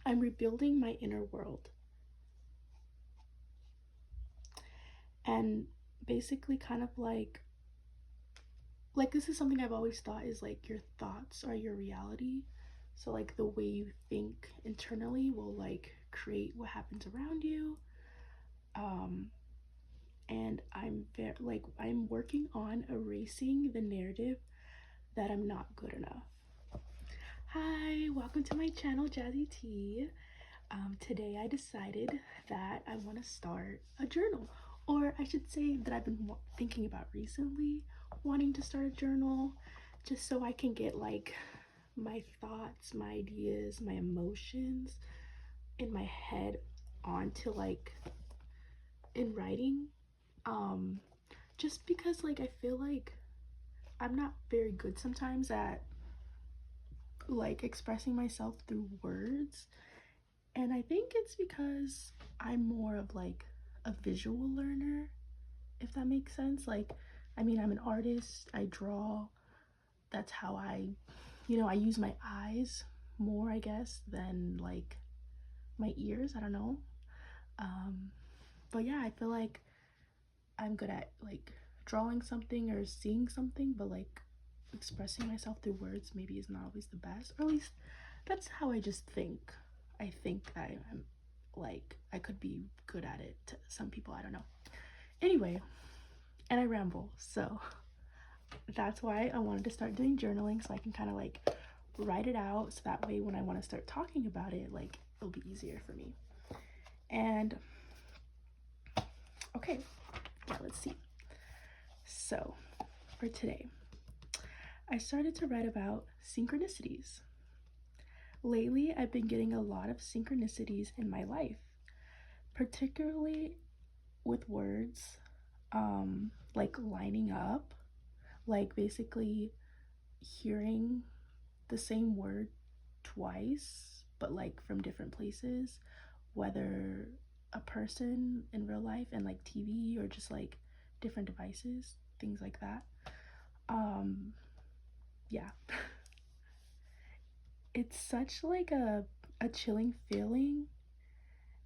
I'm rebuilding my inner world. And basically kind of like this is something I've always thought is like your thoughts are your reality. So like the way you think internally will like create what happens around you. And I'm working on erasing the narrative that I'm not good enough. Hi, welcome to my channel, Jazzy T. Today I decided that I want to start a journal, or I should say that I've been thinking about recently wanting to start a journal, just so I can get like my thoughts, my ideas, my emotions in my head onto like in writing. Just because like I feel like I'm not very good sometimes at like expressing myself through words, and I think it's because I'm more of like a visual learner, if that makes sense. Like, I mean, I'm an artist, I draw, that's how I use my eyes more, I guess, than like my ears. I don't know. But yeah, I feel like I'm good at like drawing something or seeing something, but like expressing myself through words maybe is not always the best, or at least that's how I just think. I think that I'm like I could be good at it to some people, I don't know. Anyway, and I ramble, so that's why I wanted to start doing journaling, so I can kind of like write it out, so that way when I want to start talking about it, like it'll be easier for me. And okay, yeah, let's see. So for today, I started to write about synchronicities. Lately, I've been getting a lot of synchronicities in my life, particularly with words, like lining up, like basically hearing the same word twice, but like from different places, whether a person in real life and like TV, or just like different devices, things like that. Yeah. It's such like a chilling feeling,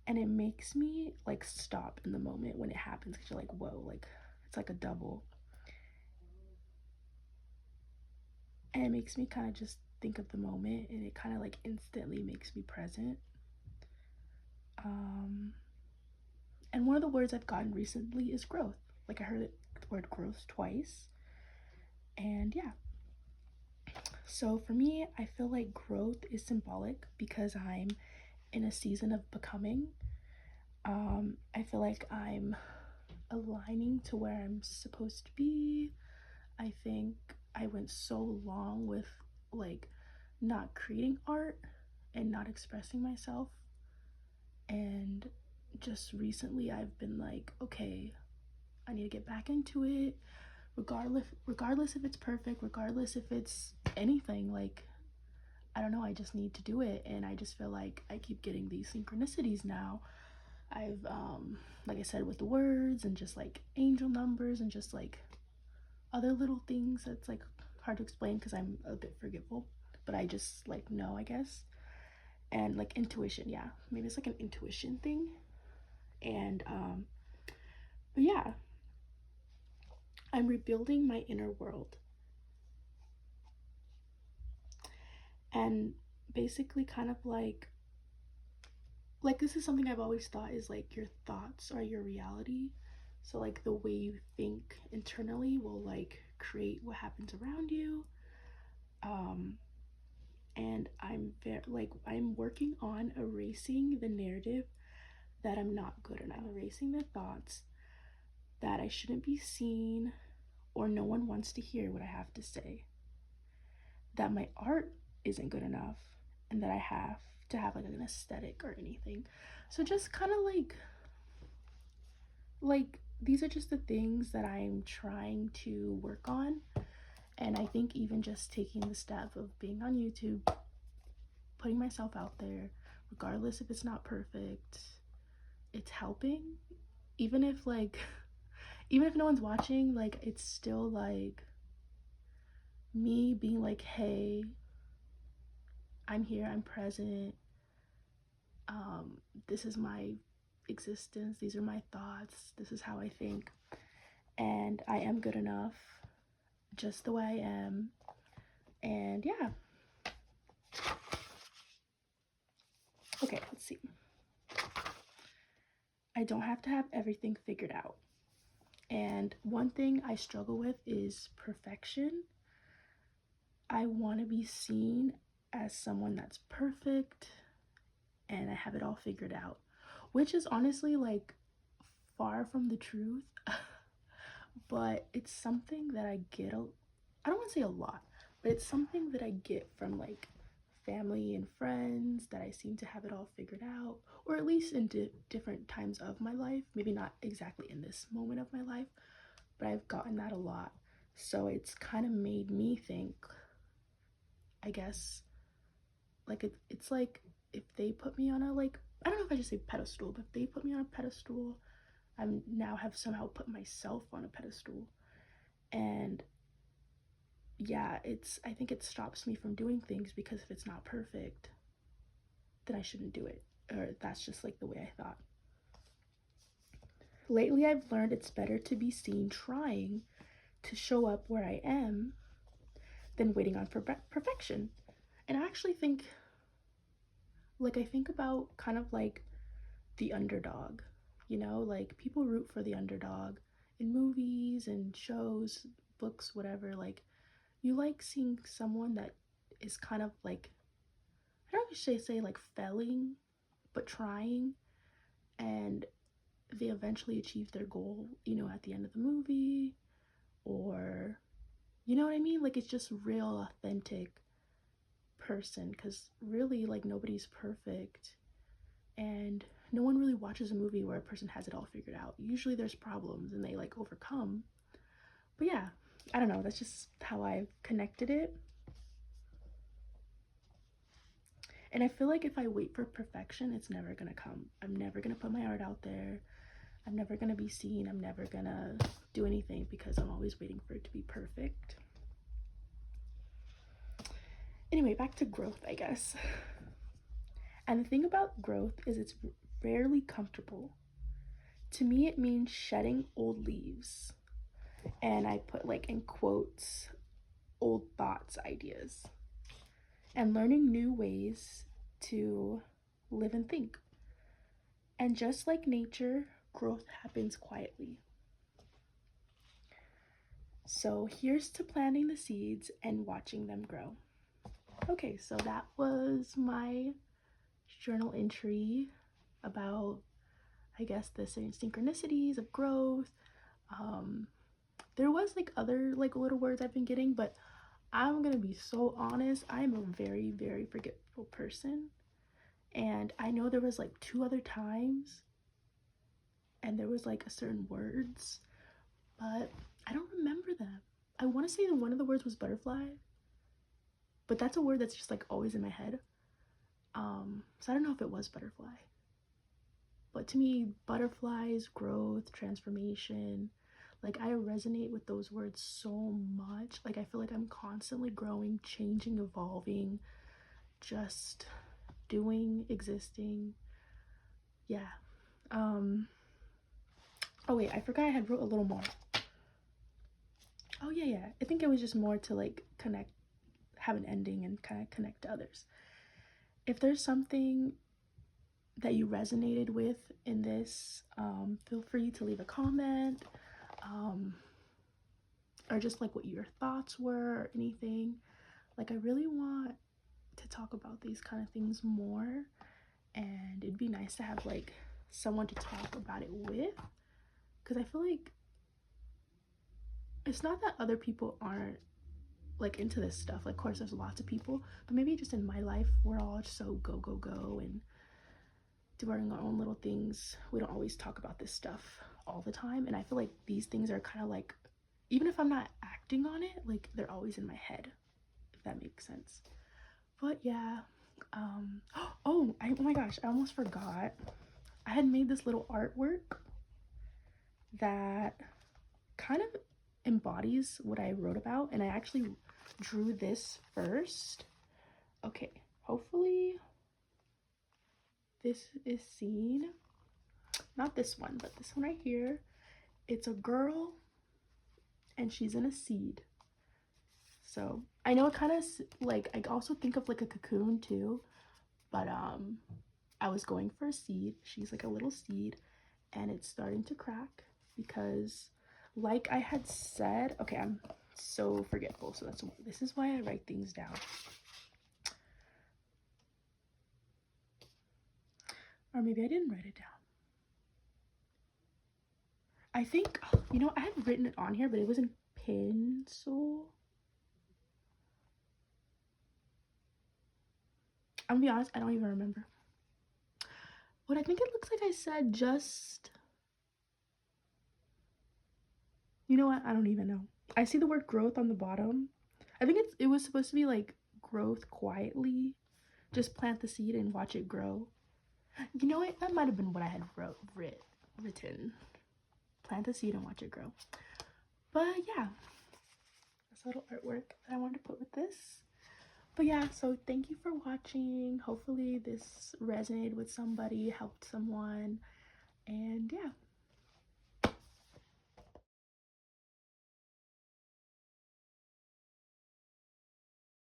and it makes me like stop in the moment when it happens, because you're like, whoa, like it's like a double, and it makes me kind of just think of the moment, and it kind of like instantly makes me present. And one of the words I've gotten recently is growth. Like I heard the word growth twice, and yeah. So for me, I feel like growth is symbolic because I'm in a season of becoming. I feel like I'm aligning to where I'm supposed to be. I think I went so long with like not creating art and not expressing myself, and just recently I've been like, okay, I need to get back into it, regardless if it's perfect, regardless if it's anything. Like, I don't know, I just need to do it. And I just feel like I keep getting these synchronicities now. I've like I said, with the words and just like angel numbers and just like other little things that's like hard to explain because I'm a bit forgetful, but I just like know, I guess. And like intuition, yeah, maybe it's like an intuition thing. And but yeah, I'm rebuilding my inner world. And basically kind of like this is something I've always thought is like your thoughts are your reality. So like the way you think internally will like create what happens around you. And I'm working on erasing the narrative that I'm not good enough. I'm erasing the thoughts that I shouldn't be seen, or no one wants to hear what I have to say, that my art isn't good enough, and that I have to have like an aesthetic or anything. So just kind of like these are just the things that I'm trying to work on. And I think even just taking the step of being on YouTube, putting myself out there, regardless if it's not perfect, it's helping. Even if like even if no one's watching, like it's still like me being like, hey, I'm here, I'm present, This is my existence. These are my thoughts. This is how I think. And I am good enough just the way I am. And yeah. Okay, let's see. I don't have to have everything figured out. And one thing I struggle with is perfection. I want to be seen as someone that's perfect and I have it all figured out, which is honestly like far from the truth. But it's something that I get I don't want to say a lot, but it's something that I get from like family and friends, that I seem to have it all figured out, or at least in different times of my life. Maybe not exactly in this moment of my life, but I've gotten that a lot. So it's kind of made me think, I guess, like it's like if they put me on a, like, I don't know if I should say pedestal, but if they put me on a pedestal, I now have somehow put myself on a pedestal. And yeah, I think it stops me from doing things, because if it's not perfect, then I shouldn't do it, or that's just like the way I thought. Lately, I've learned it's better to be seen trying to show up where I am than waiting on perfection. And I actually think, like, I think about kind of like the underdog, you know, like people root for the underdog in movies and shows, books, whatever. Like, you like seeing someone that is kind of like, I don't know if you say like failing, but trying, and they eventually achieve their goal, you know, at the end of the movie, or, you know what I mean? Like, it's just real, authentic person, because really, like, nobody's perfect, and no one really watches a movie where a person has it all figured out. Usually there's problems and they like overcome. But yeah, I don't know, that's just how I've connected it. And I feel like if I wait for perfection, it's never gonna come. I'm never gonna put my art out there. I'm never gonna be seen. I'm never gonna do anything, because I'm always waiting for it to be perfect. Anyway, back to growth, I guess. And the thing about growth is it's rarely comfortable. To me, it means shedding old leaves. And I put like in quotes, old thoughts, ideas, and learning new ways to live and think. And just like nature, growth happens quietly. So here's to planting the seeds and watching them grow. Okay, so that was my journal entry about, I guess, the synchronicities of growth. There was like other like little words I've been getting, but I'm gonna be so honest, I'm a very, very forgetful person. And I know there was like 2 other times and there was like a certain words, but I don't remember them. I want to say that one of the words was butterfly, but that's a word that's just like always in my head. So I don't know if it was butterfly. But to me, butterflies, growth, transformation, like I resonate with those words so much. Like I feel like I'm constantly growing, changing, evolving, just doing, existing. Yeah. Oh wait, I forgot I had wrote a little more. Oh yeah. I think it was just more to like connect, have an ending and kind of connect to others. If there's something that you resonated with in this, feel free to leave a comment, or just like what your thoughts were or anything. Like I really want to talk about these kind of things more, and it'd be nice to have like someone to talk about it with, because I feel like it's not that other people aren't like into this stuff. Like, of course there's lots of people, but maybe just in my life we're all just so go and doing our own little things. We don't always talk about this stuff all the time, and I feel like these things are kind of like, even if I'm not acting on it, like they're always in my head, if that makes sense. But yeah, oh my gosh, I almost forgot. I had made this little artwork that kind of embodies what I wrote about, and I actually drew this first. Okay, hopefully this is seen, not this one, but this one right here. It's a girl and she's in a seed. So I know it kind of like, I also think of like a cocoon too, but I was going for a seed. She's like a little seed, and it's starting to crack because, like I had said, okay, I'm so forgetful, so this is why I write things down. Or maybe I didn't write it down. I think, you know, I had written it on here, but it was in pencil. I'm gonna be honest, I don't even remember. What I think it looks like I said just, you know what? I don't even know. I see the word growth on the bottom. I think it was supposed to be like growth quietly. Just plant the seed and watch it grow. You know what? That might have been what I had written. Plant the seed and watch it grow. But yeah, that's a little artwork that I wanted to put with this. But yeah, so thank you for watching. Hopefully this resonated with somebody, helped someone, and yeah.